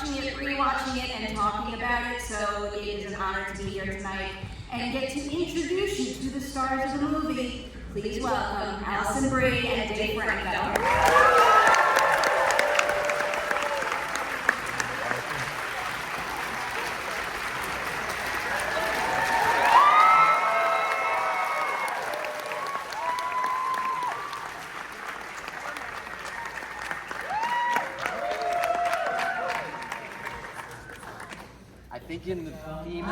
watching it, rewatching it, and talking about it, so it is an honor to be here tonight and get to introduce you to the stars of the movie. Please welcome Alison, Brie, and Dave Franco. I think in the theme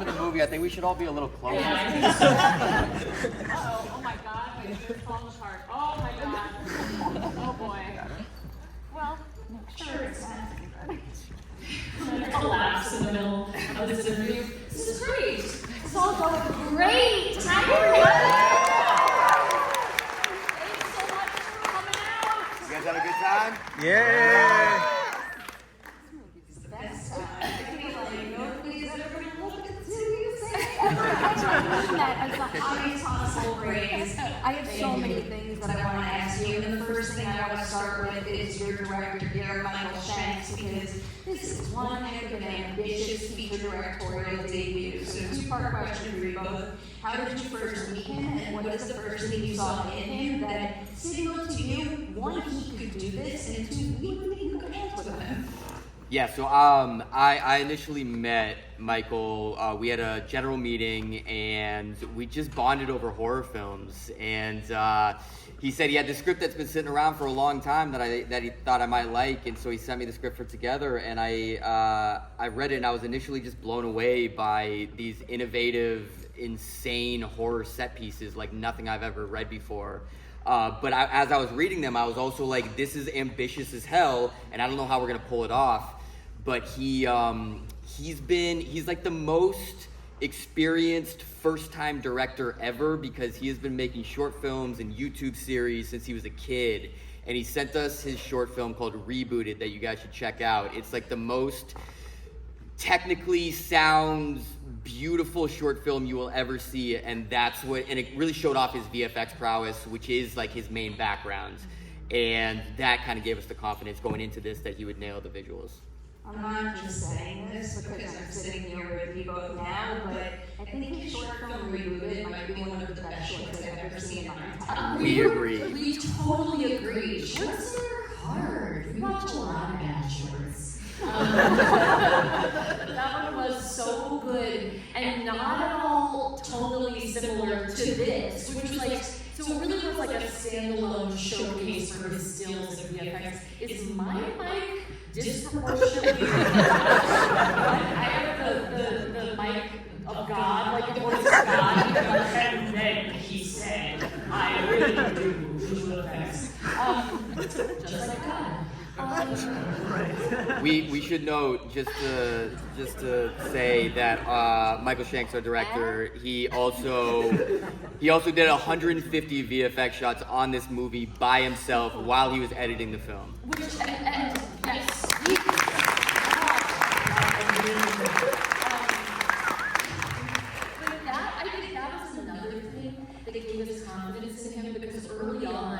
of the movie, I think we should all be a little closer. Oh my God, my ears falling apart. Oh my God. Oh boy. Well, sure, it's fine. I'm gonna collapse in the middle of this interview. This is great. This is all going great. Hi everybody. Thanks so much for coming out. You guys had a good time? Yeah. That as the highest possible praise. I have so many things that I want to ask you, and the first thing I want to start with is your director here, Michael Shanks, because this is one heck of an ambitious feature directorial debut. So two-part question for you both. How did you first meet him, and what is the first thing you saw in him that signaled to you, one, he could do this, and two, we would think you could hands with him? Yeah, so I initially met Michael. We had a general meeting, and we just bonded over horror films. And he said he had this script that's been sitting around for a long time that he thought I might like, and so he sent me the script for Together. And I read it, and I was initially just blown away by these innovative, insane horror set pieces like nothing I've ever read before. But as I was reading them, I was also like, this is ambitious as hell, and I don't know how we're gonna pull it off. But he's like the most experienced first-time director ever, because he has been making short films and YouTube series since he was a kid. And he sent us his short film called Rebooted that you guys should check out. It's like the most technically sounds beautiful short film you will ever see, and it really showed off his VFX prowess, which is like his main background, and that kind of gave us the confidence going into this that he would nail the visuals. I'm not just saying this because I'm sitting here with you both now, but I think his short film Rebooted might be one of the best shorts I've ever seen in my entire life. We agree. We totally agree. Shorts are hard. We watch a lot of bad shorts. That one was so good and not at all totally similar to this, which was like, so it really was like a standalone showcase for his skills and VFX. Is my mic disproportionately? I have the mic of God, like the voice of God, and then he said, I really do visual effects. Just like God. We should note, just to say that Michael Shanks, our director, he also did 150 VFX shots on this movie by himself while he was editing the film. Which, and yes. I think that was another thing that gave us confidence in him, because early on,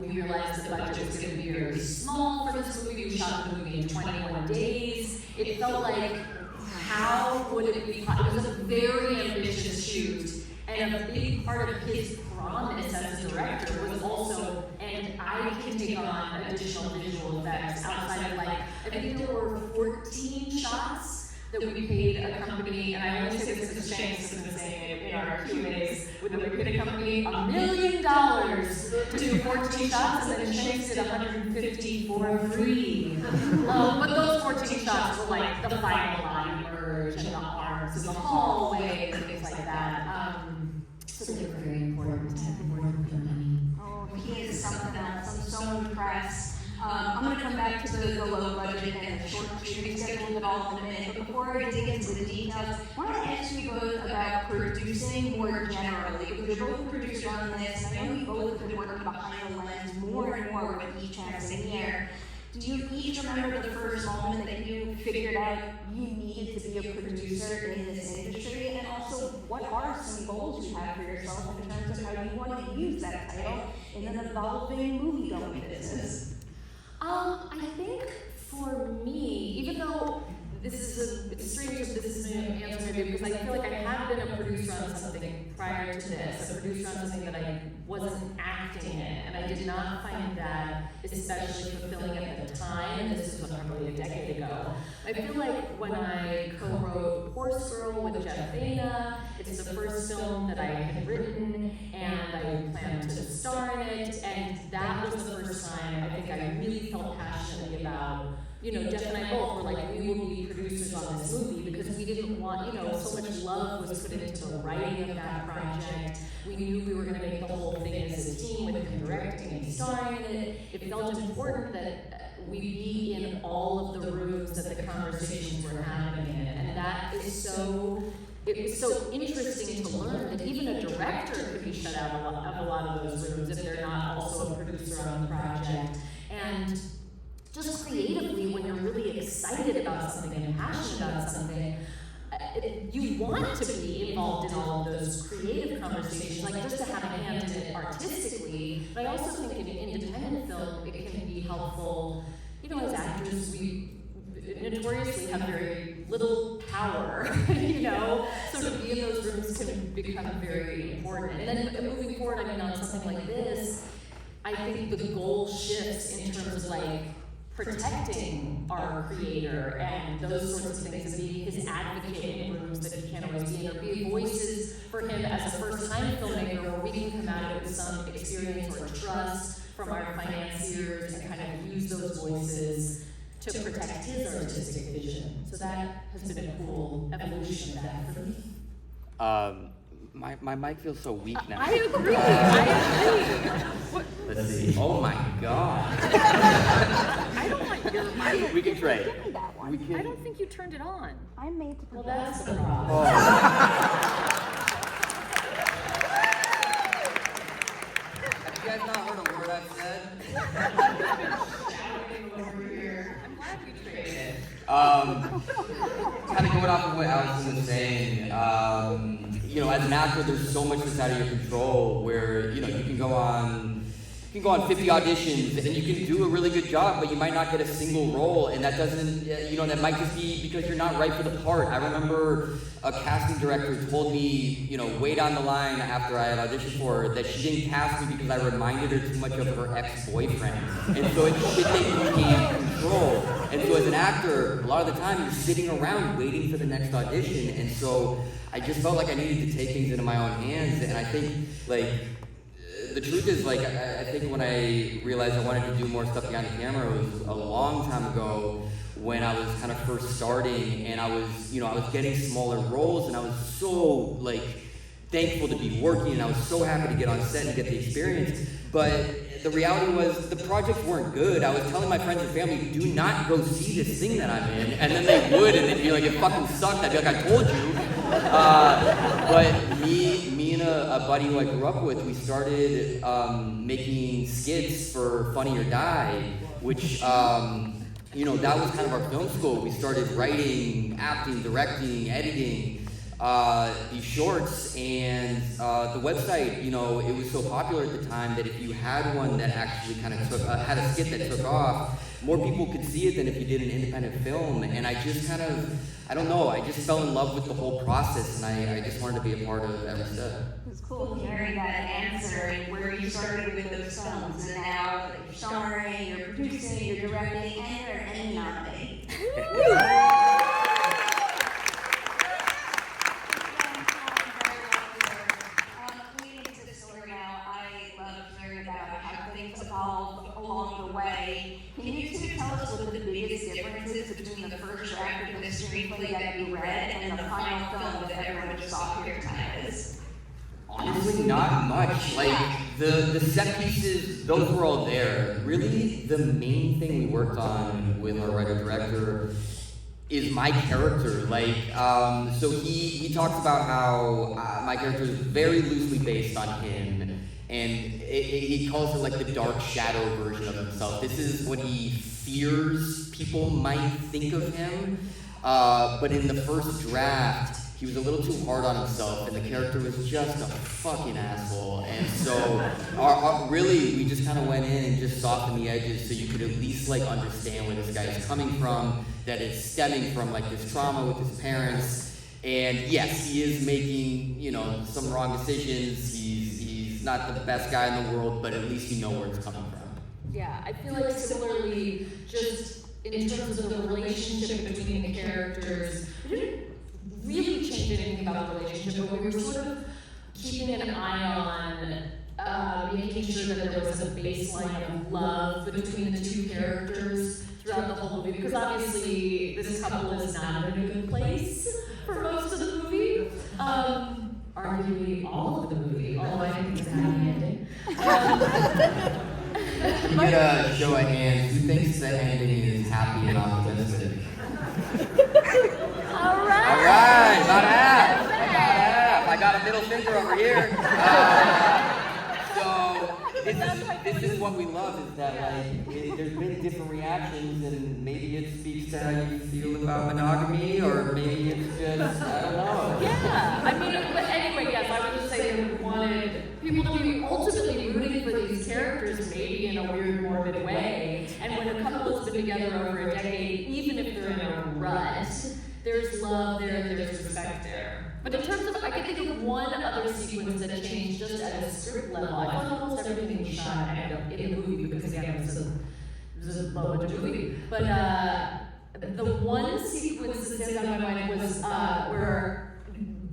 we realized the budget was going to be very small for this movie. We shot the movie in 21 days. It felt like, how would it be? It was a very ambitious shoot, and a big part of his promise as a director was also, and I can take on additional visual effects outside of, like, I think there were 14 shots that we paid a company, and I only say this because Shanks has been saying it in our Q&As, with that we paid a company $1 million to do 14 shots, and then Shanks did 150 for free. But those 14 shots were like the final body merge and the arms and the hallway and things like that. So they were very important to work with the money. Oh, he is something else. I'm so impressed. I'm going to come back to the low budget and the short shooting schedule of all in a minute, but before I dig into the details, I want to ask you both about producing more generally, because you're both producers on this, and I know you both have been working behind the lens more and more with each passing year. Do you each remember the first moment that you figured out you needed to be a producer in this industry, and also what are some goals you have for yourself in terms of how you want to use that title in an evolving movie-going business? I think for me, even though it's strange if this is an answer maybe, because I feel like I had been a producer on something prior to this, a producer on something that I wasn't acting in, and I did not find that especially fulfilling at the time. This was probably a decade ago. I feel like when I co-wrote Horse Girl with Jeff Vena, it's the first film that I had written, and I planned to star in it, and that was the first time I think I really felt passionately about, Jeff and I both were like, we will be producers on this movie because we didn't want, so much love was put into the writing of that project. We knew we were going to make the whole thing as a team with him directing and starring in it. It felt important that we be in all of the rooms that the conversations were happening in. And that is it was so interesting to learn that even a director could be shut out of a lot of those rooms if they're not also a producer on the project. And just creatively, when you're really excited about something and passionate about something, you want to be involved in all of those creative conversations, like just to have a hand in it artistically. But I also think in independent film, it can be helpful. As actors, we notoriously have very little power, so to be in those rooms can become very important. And then moving forward, on something like this, I think the goal shifts in terms of protecting our creator and those sorts of things, and being his advocate in rooms that he can't always be in, or be voices for him as a first-time filmmaker where we can come at it with some experience or trust from our financiers and kind of use those voices to protect his artistic vision. So that has been a cool evolution of that for me. My mic feels so weak now. I agree. Let's see. Oh my god. I don't want your mic. We can trade. Give me that one. I don't think you turned it on. I'm made to Well, project. that's the problem. Oh. Have you guys not heard a word I've said? I'm glad you traded. Kind of going off of what Alison was saying, as an actor, there's so much that's out of your control where, you can go on 50 auditions and you can do a really good job, but you might not get a single role, and that doesn't, that might just be because you're not right for the part. I remember a casting director told me, way down the line after I had auditioned for her, that she didn't cast me because I reminded her too much of her ex-boyfriend. And so it's shit that you can't control. And so as an actor, a lot of the time you're sitting around waiting for the next audition, and so I just felt like I needed to take things into my own hands, and I think, the truth is, I think when I realized I wanted to do more stuff behind the camera, it was a long time ago when I was kind of first starting, and I was getting smaller roles, and I was so, thankful to be working, and I was so happy to get on set and get the experience, but the reality was the projects weren't good. I was telling my friends and family, do not go see this thing that I'm in, and then they would, and they'd be like, it fucking sucked. I'd be like, I told you. But me and a buddy who I grew up with, we started making skits for Funny or Die, which, that was kind of our film school. We started writing, acting, directing, editing these shorts, and the website, it was so popular at the time that if you had one that actually kind of had a skit that took off, more people could see it than if you did an independent film. And I just I just fell in love with the whole process, and I just wanted to be a part of every step. It was cool hearing that answer and where you started with those films, and now you're starring, you're producing, you're directing, and you're an Emmy nominee. Leading to the story now, I love hearing about how things evolved along the way. Can you two tell us what the biggest difference is between the first draft of the screenplay that you read and the final film that everyone just saw here tonight is? Honestly, not much. The set pieces, those were all there. Really, the main thing we worked on with our writer-director is my character. So he talks about how my character is very loosely based on him, and he calls it the dark shadow version of himself. This is what he fears people might think of him, but in the first draft, he was a little too hard on himself, and the character was just a fucking asshole. And so, really, we just kind of went in and just softened the edges so you could at least like understand where this guy is coming from, that it's stemming from like this trauma with his parents. And yes, he is making, you know, some wrong decisions. He's not the best guy in the world, but at least you know where it's coming from. Yeah, I feel like similarly, just in terms of the relationship between the characters, we didn't really change anything about the relationship, but we were sort of keeping an eye on making sure that there was a baseline of love between the two characters throughout the whole movie, because obviously this couple is not in a good place for most of the movie. Arguably all of the movie, although I think it's a happy ending. You get a show of hands. Who thinks the ending is happy and optimistic? All right. All right, about half. About half. I got a middle finger over here. So this is what we love, is that like there's been different reactions, and maybe it speaks to how you feel about monogamy, or maybe it's just, I don't know. Yeah, I mean, but anyway, yes, I would just say that we wanted people to be ultimately rooting for these characters, maybe in a weird, morbid way. And when a couple has been together over a decade, even if they're in a rut, there's love there, there's respect there. But in terms of, I can think of one other sequence that changed just at a script level. I thought almost everything was shot in the movie, because again, it was a low budget movie. But the one sequence that stands out in my mind was where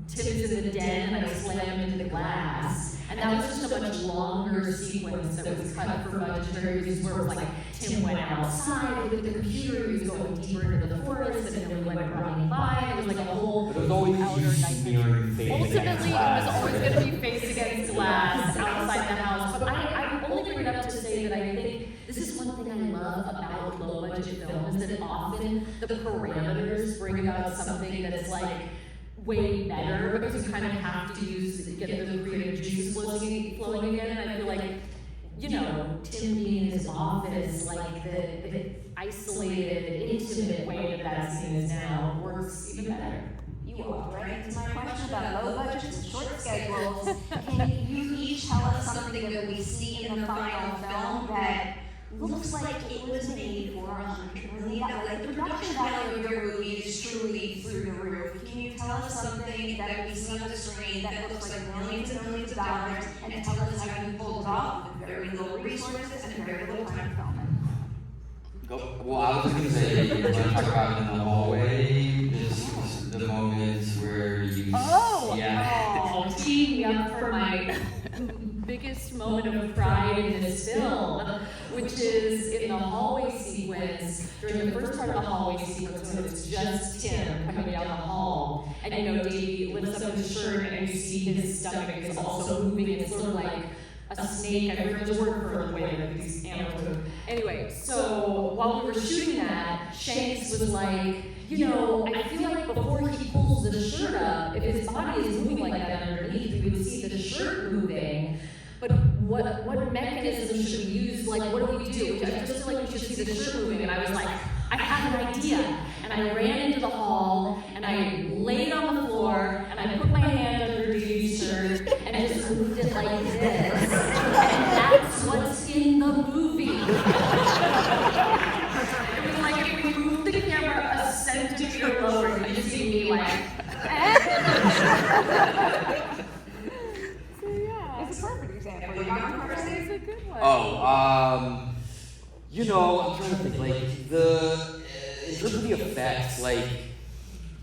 Tim's in the den and I slammed into the glass. And that was just a much longer sequence that was cut for budgetary reasons, where it was like Tim went outside with the computer, he was going deeper into the forest, and then we went running by, and it was like a whole But it was always outer nightmare. Ultimately, it was always going to be face against glass outside the house. But I only bring it up to say that I think this is one thing I love about low-budget films, that often the parameters bring about something that's like way better, because you kind of have to get the creative juices flowing again. And I feel like, you know, Tim being in his office, like the isolated, intimate way that scene is now works even better. You walked right into my question about low budgets and short schedules. Can you each tell us something that we see in the final film that looks like it was made for $100 million? Like, the production value of your movie is truly through the roof. Can you tell us something that we see on the screen that looks like millions and millions of dollars, and tell us how you pulled it off with very little resources and very little time to film it? Go. Well, I was just gonna say, you want to talk about in the hallway, just the moments where you, teeing me up for my biggest moment of pride in this film, which is in the hallway sequence, during the first part of the hallway sequence, when it's just Tim coming down the hall, and you know, Davey lifts up his shirt and you see his stomach is also moving. It's sort of like a snake. I forget the word for the way that these animals move. Anyway, so while we were shooting that, Shanks was like, you know, I feel like before he pulls the shirt up, if his body is moving like that underneath, we would see the shirt moving. But what mechanism should we use? Like, what do we do? I just feel like we should see the shirt moving. And I was like, I have an idea. And I ran into the hall, and I laid on the floor, and I put my hand under Davey's shirt, and just moved it like this. And that's what's in the movie. It was like if we moved the camera a centimeter lower, you just see me like, It's a perfect example. You want to it's a good one. Oh, you know, I'm trying to think, like, in terms of the effects, like,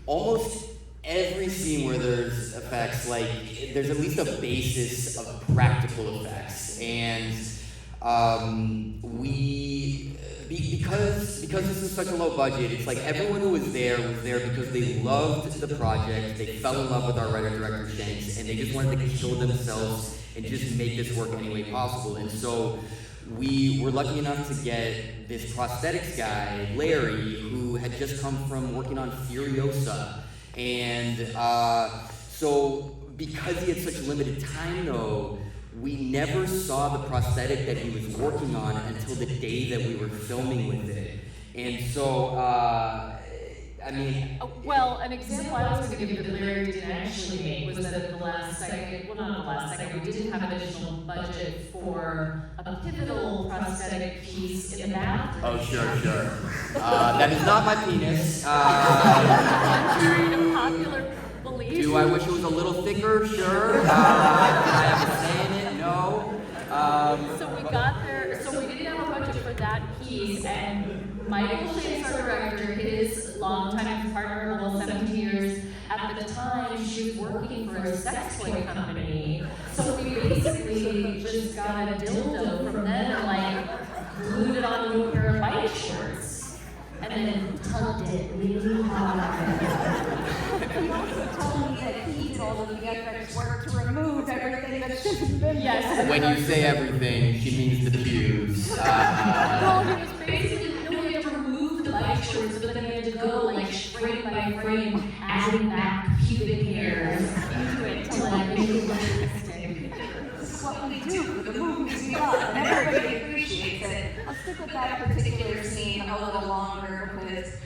almost every scene where there's effects, like, there's at least a basis of practical effects. And because this is such a low budget, it's like everyone who was there because they loved the project, they fell in love with our writer-director Shanks, and they just wanted to kill themselves and just make this work any way possible. And so we were lucky enough to get this prosthetics guy, Larry, who had just come from working on Furiosa. And so because he had such limited time, though, we never saw the prosthetic that he was working on until the day that we were filming with it. And so I mean, Well, an example I was going to give that Larry didn't actually make was that at the last second, well, not the last second, we didn't have additional budget for a pivotal prosthetic piece in the bathroom. oh, sure. That is not my penis. Contrary to popular belief. Do I wish it was a little thicker? Sure. Did I have a say in it? No. So we got there, so we didn't have a budget for that piece, and Michael Shane's our director, his longtime partner, well, 17 years, at the time, she was working for a sex toy company. So we basically just got a dildo from them and like glued it onto a pair of bike shorts. And then tugged it really hard. He also told me that he did all the VFX work to remove everything that shouldn't been Yes. When you say everything, she means the pubes. Well, he was basically, we had to remove the bike shorts, but then we had to go like frame by frame, adding back pubic hairs into it to like make it look realistic. This is what we do for the movies we love, and everybody appreciates it. I'll stick with that particular scene a little longer because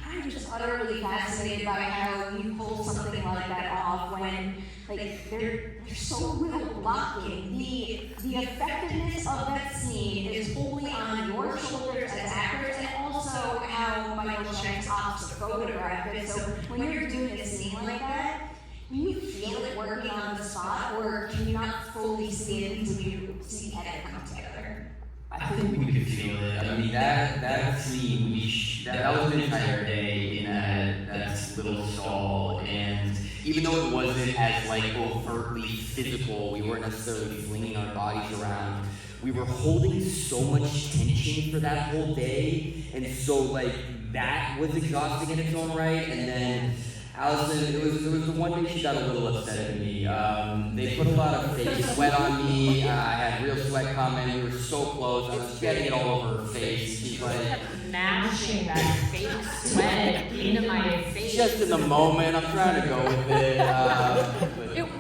I'm just utterly fascinated by how you pull something like that off when, like, there's so little blocking. The effectiveness of that scene is wholly on your shoulders as actors, and also how Michael Shanks opts to photograph it. So when you're doing a scene like that, can you feel it working on the spot, or can you not fully see it until you see the edit come together? I think we could feel it. I mean, that scene, that was an entire day in that little stall, and Even though it wasn't as like overtly physical, we weren't necessarily flinging our bodies around. We were holding so much tension for that whole day, and so like that was exhausting in its own right. And then Alison, it was the one day she got a little upset at me. They put a lot of fake sweat on me. I had real sweat coming. We were so close. I was getting it all over her face. She's like, Mashing that fake sweat into my face. just in the moment, I'm trying to go with it. But It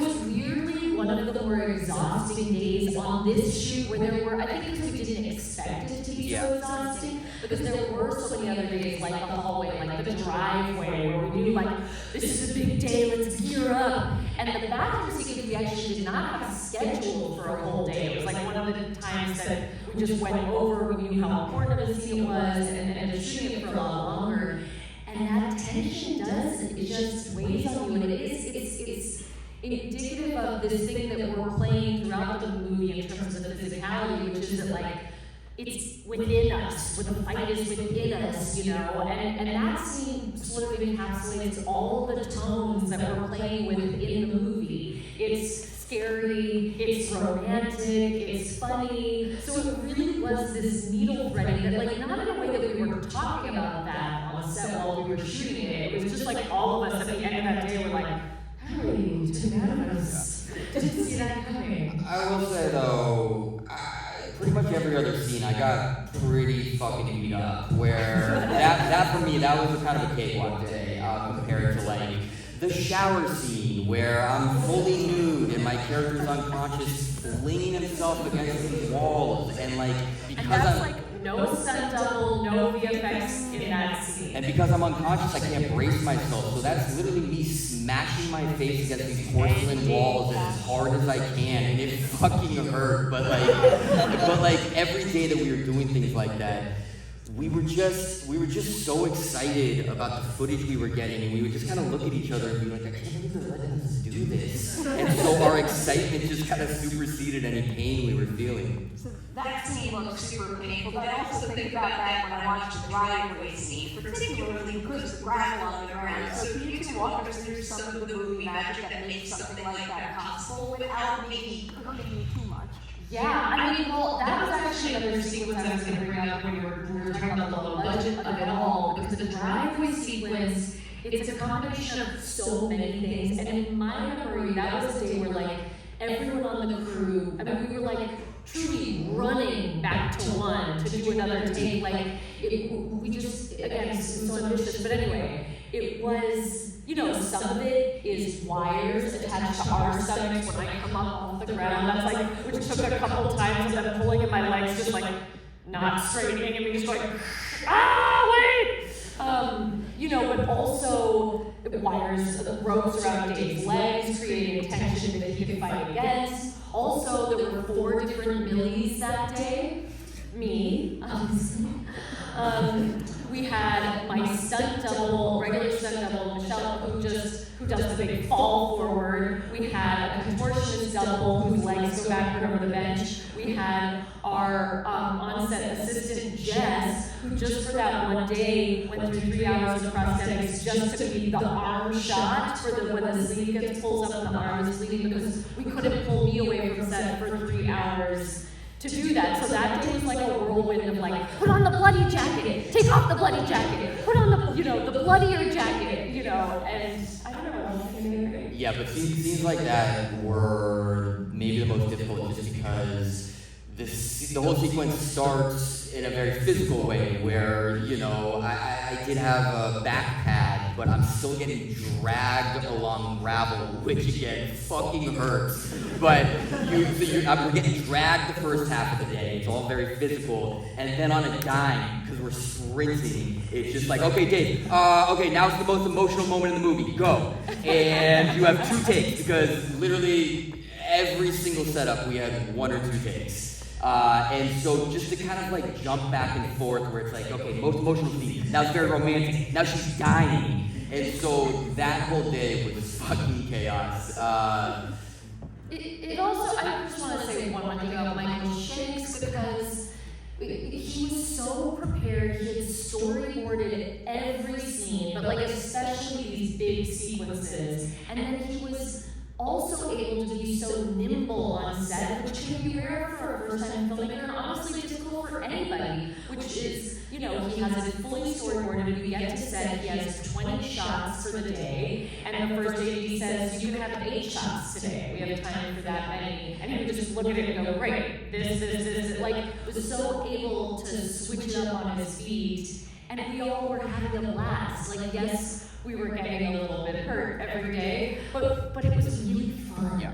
was weirdly one of the more exhausting days on this shoot where there were, I think because we didn't expect it to be so exhausting, because there were so many other days like the hallway, like the driveway, where we knew like, this is a big day, let's gear up. And the bathroom sequence we actually did not have scheduled for a whole day. It was like one of the times that we just went over, we knew how important of a scene it was, and just shooting it for a lot longer. And that tension it just weighs on you, and it's indicative of this thing that we're playing throughout the movie in terms of the physicality, which is that like, it's within us, where the fight is within us, you know, and that scene sort of encapsulates all the tones that we're playing with in the movie. It's scary, it's romantic, it's funny, so it really was this needle threading that, like, not in a way that we were talking about that on set while we were shooting it, it was just like all of us at the end of that day were like, hey, unanimous, didn't see that coming. I will say though, pretty much every other scene I got pretty fucking beat up. Where that for me, that was kind of a cakewalk day compared to like the shower scene where I'm fully nude and my character's unconscious, flinging himself against these walls, and like because that's like no stunt double, no VFX in that scene. And because I'm unconscious, I can't brace myself. So that's literally me smashing my face against these porcelain walls as hard as I can, and it fucking hurt. But like every day that we were doing things like that, we were just so excited about the footage we were getting, and we would just kind of look at each other and be like, I can't believe they're letting us do this. And so our excitement just kind of superseded any pain we were feeling. So that scene looks super painful, but I also think about that when I watch the driveway scene, particularly because the gravel on the ground. So can you two walk us through some of the movie magic that makes something like that possible without maybe hurting you too much? Yeah, I mean, well, that was actually another sequence I was going to bring up when we were talking about the low budget of it all, because the driveway sequence, it's a combination of so many things, and in my memory, that was a day where, like, everyone on the crew, I mean, we were, like, truly running back to one to do another take, like, we just, again, it's so ambitious, but anyway, it was, you know, some of it is wires attached to our stomachs when I come up off the ground. That's like, which took a couple times of them pulling in my legs, just like not straightening, and me just going, ah, wait! But also wires, ropes around Dave's legs, creating tension that he could fight against. Also, there were 4 different Millies that day. Me, obviously. We had my stunt double, regular stunt double, Michelle, who does the big fall forward. We had a contortionist double whose legs go backward over the bench. We had our on-set assistant, Jess, who just for that one day went through 3 hours of prosthetics just to be the arm shot for when the sleeve gets pulled up and the arm is bleeding, because we couldn't pull me away from set for 3 hours to do that. So that day was like a whirlwind of like, put on the bloody jacket, take off the bloody jacket, put on the bloodier jacket, and I don't know. Yeah, but scenes like that were maybe the most difficult just because the whole sequence starts in a very physical way where, I did have a back pad, but I'm still getting dragged along gravel, which again fucking hurts. But we're getting dragged the first half of the day. It's all very physical. And then on a dime, because we're sprinting, it's just like, okay, Dave, okay, now's the most emotional moment in the movie, go. And you have 2 takes, because literally every single setup we had 1 or 2 takes. And so just to kind of like jump back and forth where it's like, okay, most emotional scene, now it's very romantic, now she's dying. And so that whole day was fucking chaos. It also, I just want to say one more thing about Michael Shanks, because he was so prepared. He had storyboarded every scene, but like especially these big sequences. And then he was also able to be so nimble on set, which can be rare for a first-time filmmaker, and honestly difficult for anybody, which is, he has it fully storyboarded. We get to set, he has 20 shots for the day, and the first AD says, you can have 8 shots today. We have time for that many. And he would just look at it and go, great, this. Like, was so able to switch it up on his feet, and we all were having a blast. Like, yes, we were getting a little bit hurt every day, but it was really fun. Yeah.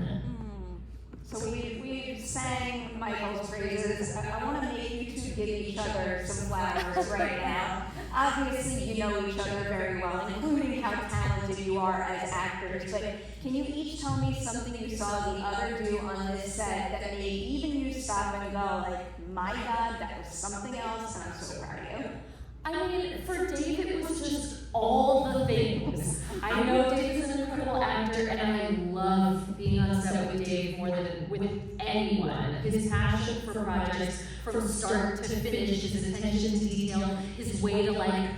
So we sang Michael's praises. I want to make you 2 give each other some flowers right now. Obviously, you know each other very well, including how talented you are as actors, but can you each tell me something you saw the other do on this set that made even you stop and go, like, my God, that was something else, and I'm so proud of you? I mean, for Dave, it was just all the things. I know Dave is an incredible actor, and I love being on set with Dave more than with anyone. His passion for projects from start to finish, his attention to detail, his way to like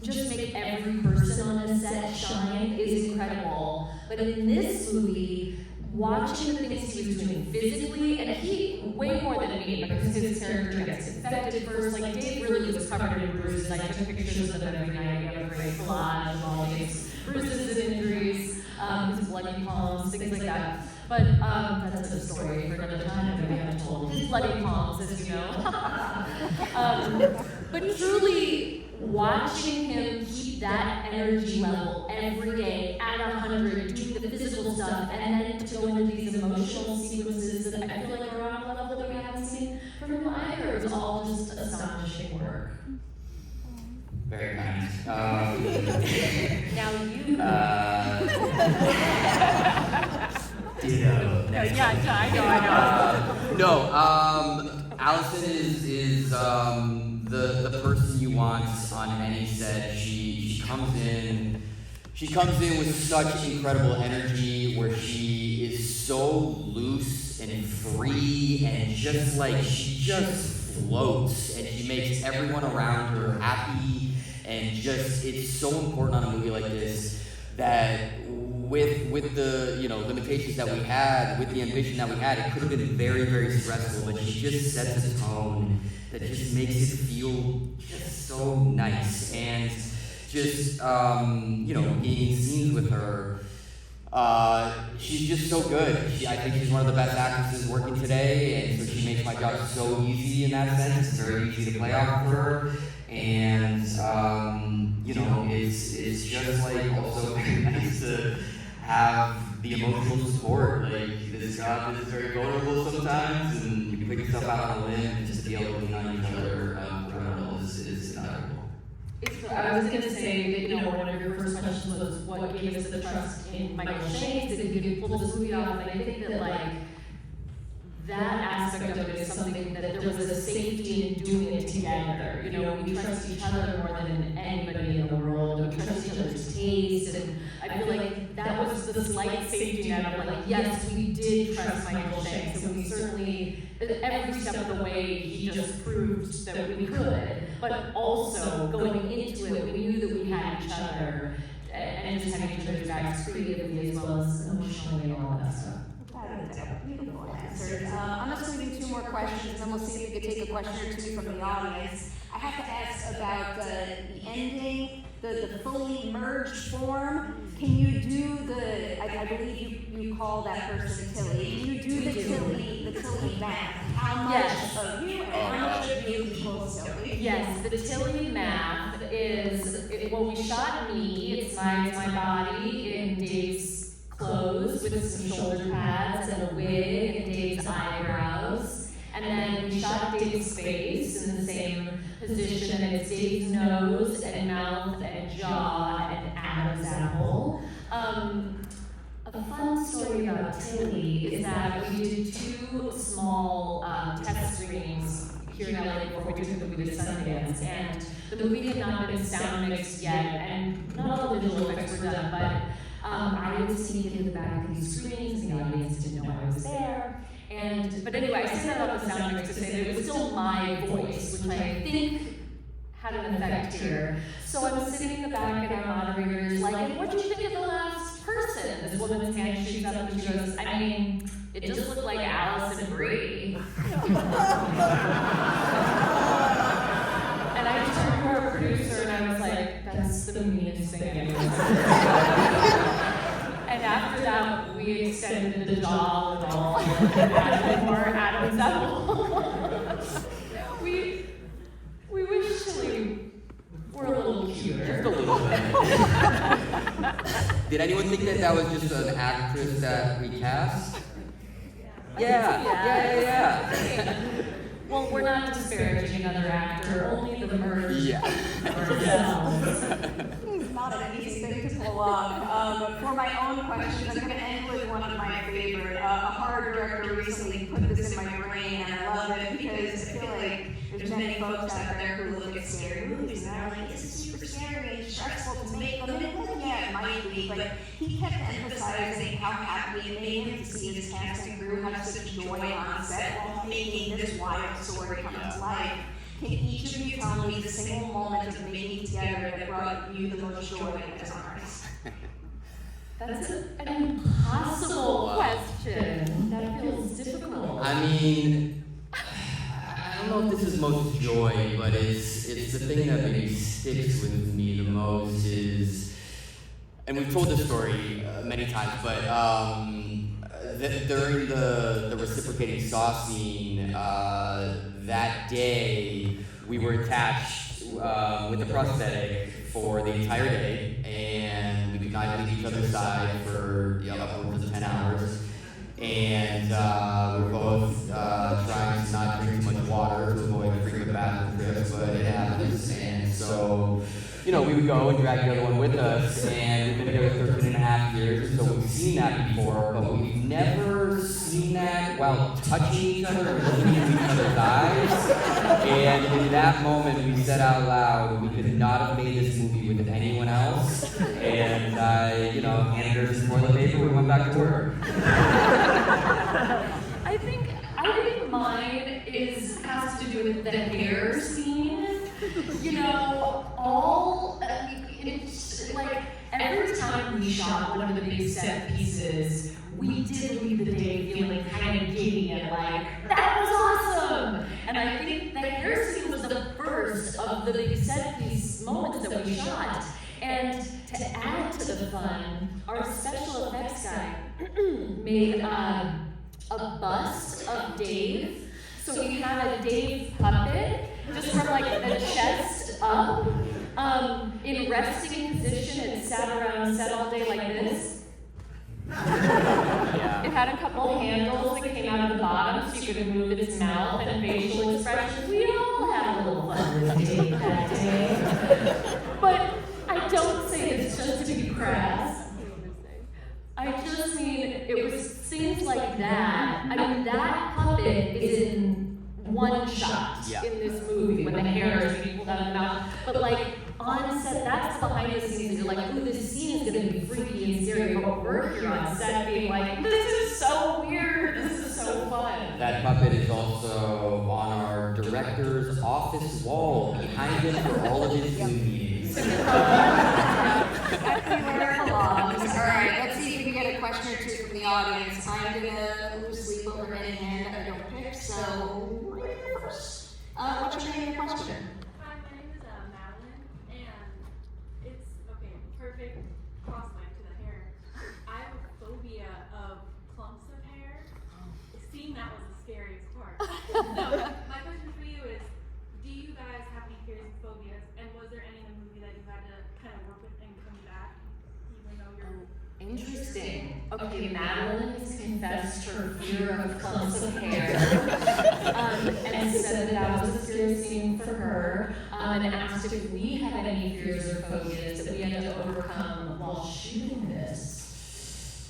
just make every person on the set shine is incredible. But in this movie, watching the things he was doing physically, and he, way more than me, because his character gets infected first. Like, Dave really was covered in bruises. I took pictures of them every night. We have a great collage of all these bruises and injuries, his bloody palms, things like that. But that's a story for another time that we haven't told. His bloody palms, as you know. But truly, watching him keep that energy level every day at 100, doing the physical stuff, and then to go into these emotional sequences that I feel like are on a level that we haven't seen from him either, is all just astonishing work. Very kind. Now you. Ditto. I know. No, Alison is the person you want on any set. She comes in with such incredible energy where she is so loose and free and just like she just floats and she makes everyone around her happy, and just it's so important on a movie like this that with the limitations that we had, with the ambition that we had, it could have been very, very stressful, but she just sets a tone that just makes it feel just so nice. And just being in scenes with her, she's just so good. I think she's one of the best actresses working today, and so she makes my job so easy in that sense. It's very easy to play off of her. And it's just like also very nice to have the emotional support. Like, this job is very vulnerable sometimes, and you can put yourself out on a limb, and just to be able to lean on each other is invaluable. I was going to say that, one of your first questions was what gave us the trust in Michael Shanks that he could pull this movie off, and I think that, that aspect of it is something that there was a safety in doing it together. We trust each other more than anybody in the world. We trust each other's taste, and I feel like that was the slight safety net of yes, we did trust Michael Shanks, and we certainly, every step of the way, he just proved that we could. But also, going into it, we knew that we had each other, and just having each other's backs creatively as well as emotionally and all of that stuff. Beautiful answers. I'm just going to do 2 more questions, and then we'll see if we can take a question or 2 from the audience. I have to ask about the ending, the fully merged form. Can you do the, I believe you call that person Tilly. Can you do the Tilly math? How much of you and how much of you equals Tilly? Yes, the Tilly math is, we shot me, it's my body in Dave's clothes with some shoulder pads and a wig and Dave's eyebrows. And then we shot Dave's face in the same position, and it's Dave's nose and mouth and jaw and Adam's apple. A fun story about Tilly is that we did 2 small test screenings here in LA before we took the movie to Sundance, and the movie had not been sound mixed yet, and not all the visual effects were done, but I would sneak into the back of these screens, and the audience didn't know I was there. But anyway, I say that about the sound mix to say that it was still my voice, which I think had an effect here. So I'm sitting in the back, and our moderator is like, "And what do you think of the last person?" This woman's hand shoots up, and she goes, "I mean, it just looked like Alison and Brie." And I turned to our producer, and I was like, "That's the meanest thing anyone's said." And after that, we extended the jaw and all, and added more Adam's apple. We wish Tilly were a little cuter. Just a little bit. Did anyone think that was just an actress that we cast? Yeah. Well, we're not disparaging another actor, only the merge. Yeah. It's not an easy thing to pull off. For my own questions, I'm going to end with one of my favorite. A horror director recently put this in my brain, and I love it because I feel like there's many folks out there who look at scary movies and they're like, it's super scary and stressful to make them. And it might be, but he kept emphasizing how happy it made him to see his cast and crew have such joy on set while making this wild story come to life. Can each of you tell me the single moment of making together that brought you the most joy as an artist? That's an impossible question. That feels difficult. I mean, I don't know if this is most joy, but it's the thing that maybe sticks with me the most is, and we've told this story many times, but during the reciprocating saw scene, that day we were attached with a prosthetic for the entire day, and we could not leave each other's side for upwards of 10 hours. And we're both trying to not drink too much water to avoid frequent bathroom trips, but it happens. And so, we would go and drag the other one with us, and we've been together 13 and a half years, so we've seen that before, but we've never seen that while touching each other and looking into each other's eyes. And in that moment, we said out loud, we could not have made this movie with anyone else. And I, handed her some toilet paper, we went back to work. I think mine has to do with the hair scene. It's like every time we shot one of the big set pieces, we did leave the day feeling kind of giddy and like, that was awesome! And I think the hair scene was the first of the big set piece moments that we shot. And to add to the fun, our special effects guy made a bust of Dave. So we had a Dave puppet, just from like the chest up, in resting position. It sat around set all day like this. It had a couple handles that came out of the bottom so you could move its mouth and facial expressions. We all had a little fun with Dave that day. But I don't say this just to be crass. I just mean, it was things like that. I mean, that puppet is in one shot in this movie when the hair is being pulled out of the mouth. But like, on set, that's behind the scenes. You're like, ooh, this scene is gonna be freaky and scary. But we're here on set being like, this is so weird, this is so fun. That puppet is also on our director's office wall behind him for all of his Zoom meetings. Alright, let's see if we can get a question or two from the audience. I'm gonna loosely put over any hand that I don't pick, so right here first. What's your name and your question? Hi, my name is Madeline, and it's, okay, perfect cross-line to the hair. I have a phobia of clumps of hair. Seeing that was the scariest part. So, my question for you is, do you guys have any fears and phobias, and was there any in the movie that you had to kind of work with and come back, even though you're... Interesting. Okay, Madeline has confessed her fear of clumps of hair, and said that was a serious scene for her, and asked if we had any fears or phobias that we had to overcome while shooting this.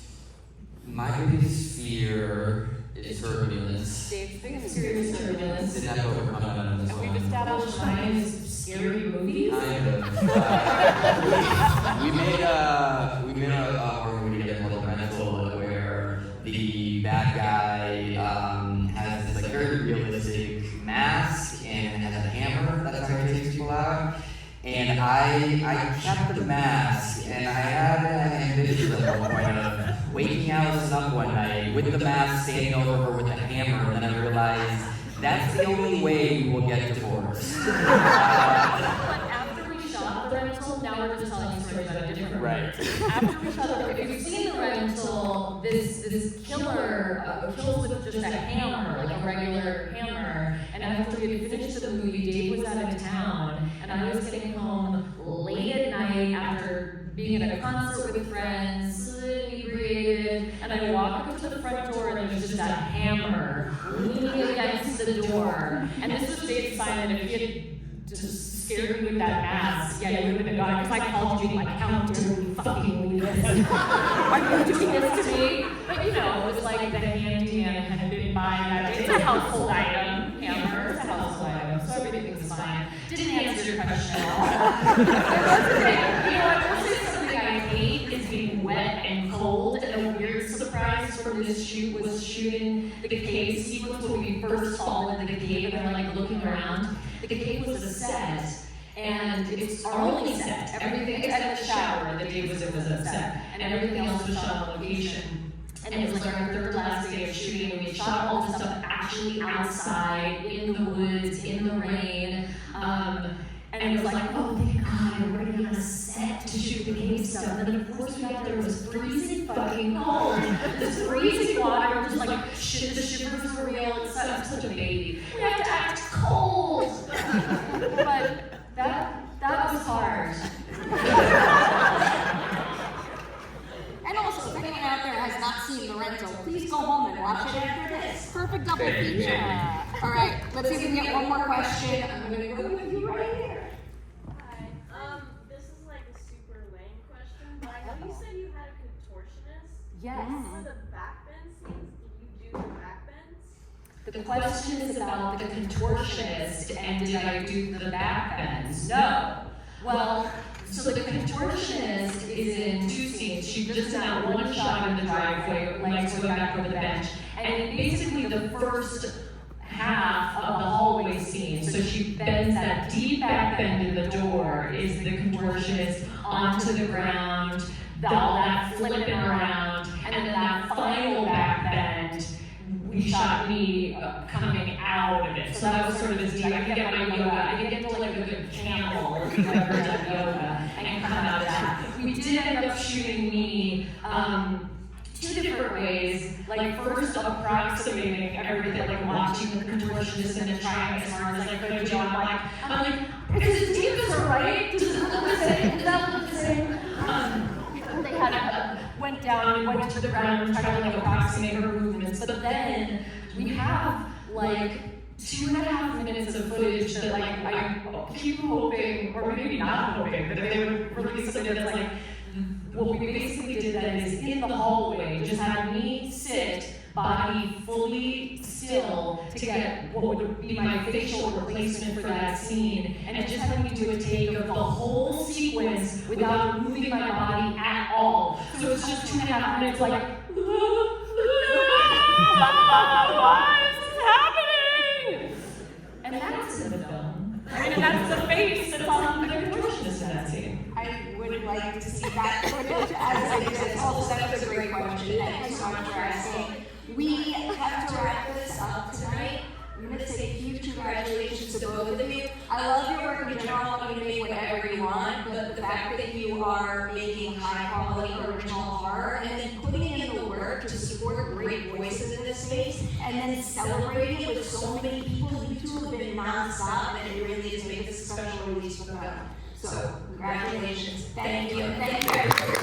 My biggest fear is turbulence. Dave's biggest fear is turbulence. Didn't have to overcome that on this And one. we've established mine is scary movies. Kind of. We made a horror movie together called Rental, where the bad guy has this like very realistic mask and has a hammer. That's how he takes people out. And I kept the mask, and I had an ambition at one point of waking Alison up one night with the mask, standing over her with a hammer, and then I realized that's the only way we will get divorced. After we shot the rental, now we're just telling stories about a different Right. After we shot the rental, if you've seen the rental, this killer kills with just a hammer, like a regular hammer. And after we had finished the movie, Dave was out of town, and I was getting home late at night after being at a concert with friends, inebriated, and I walk up to the front door and there's just a hammer leaning against the door. And this was Dave's sign that if he had just scared me with that mask, yeah, you would have been gone, because I called you being like, how dare you fucking leave this? Are you doing this to me? But you know, it was like the handyman had been by that day. It's a household item, hammer, it's a household item, so everything was fine. Didn't answer your question at all. You know what, this is something I hate, is being wet and cold, and a weird surprise from this shoot was shooting the cave sequence when we first fall into the cave and we're like looking around. The cave was a set, and it's our only set. Everything except the shower that Dave was in was a set, and everything else was shot on location. And it was like our third last day of shooting, and we shot all the stuff actually outside, in the woods, in the rain. And it was like, oh, thank God, we're gonna be on a set to shoot the cave stuff. And then of course we got there, it was freezing fucking cold. This freezing water, just like, shit, the shivers were real. I'm such a baby. We have to act cold. But that was hard. And also, if anyone out there has not seen The Rental, please go home and watch it after this. Perfect double feature. Alright, let's see if we can get one more question. I'm gonna go with you right here. Hi, this is like a super lame question, but I know you said you had a contortionist. Yes. For the backbend scenes, did you do the backbends? The question is about the contortionist, and did I do the backbends? No. Well, so the contortionist is in two scenes. She just in that one shot in the driveway, legs going back over the bench. And basically the first half of the hallway scene, so she bends that deep back bend in the door, is the contortionist onto the ground, all that flipping around, and then that final back bend, we shot me coming out of it. So that was sort of as deep. I could get my yoga, I could get to like a good camel or like yoga and come out of that. We did end up shooting me two different ways. Like first approximating everything, like watching the contortionist and then trying as hard as I could to I'm like, is it deep as right? Does it look the same? Does that look the same? They had went down and went to the ground and tried to like approximate her movements. But then we have like 2.5 minutes of footage that like I keep hoping, or maybe not hoping, that they would release something that's like, what we basically did then is in the hallway, just have me sit, body fully still to get what would be my facial replacement for that scene, and just let me do a take of the whole sequence without moving my body at all. So it's just 2.5 minutes like, why is this happening? And that's in the film. I mean, and that's the face that's on the contortionist in that scene. I would like to see that footage as it exists. Also, that's a great question. Thank you so much for asking. We have to wrap this up tonight. I'm going to say huge congratulations to both of you. I love your work in general. I'm going to make whatever you want, but the fact that you are making high quality original horror and then putting in the work to support great voices in this space and then celebrating it with so many people, you two have been nonstop, and it really is making this a special release for them. So, congratulations. Thank you. And thank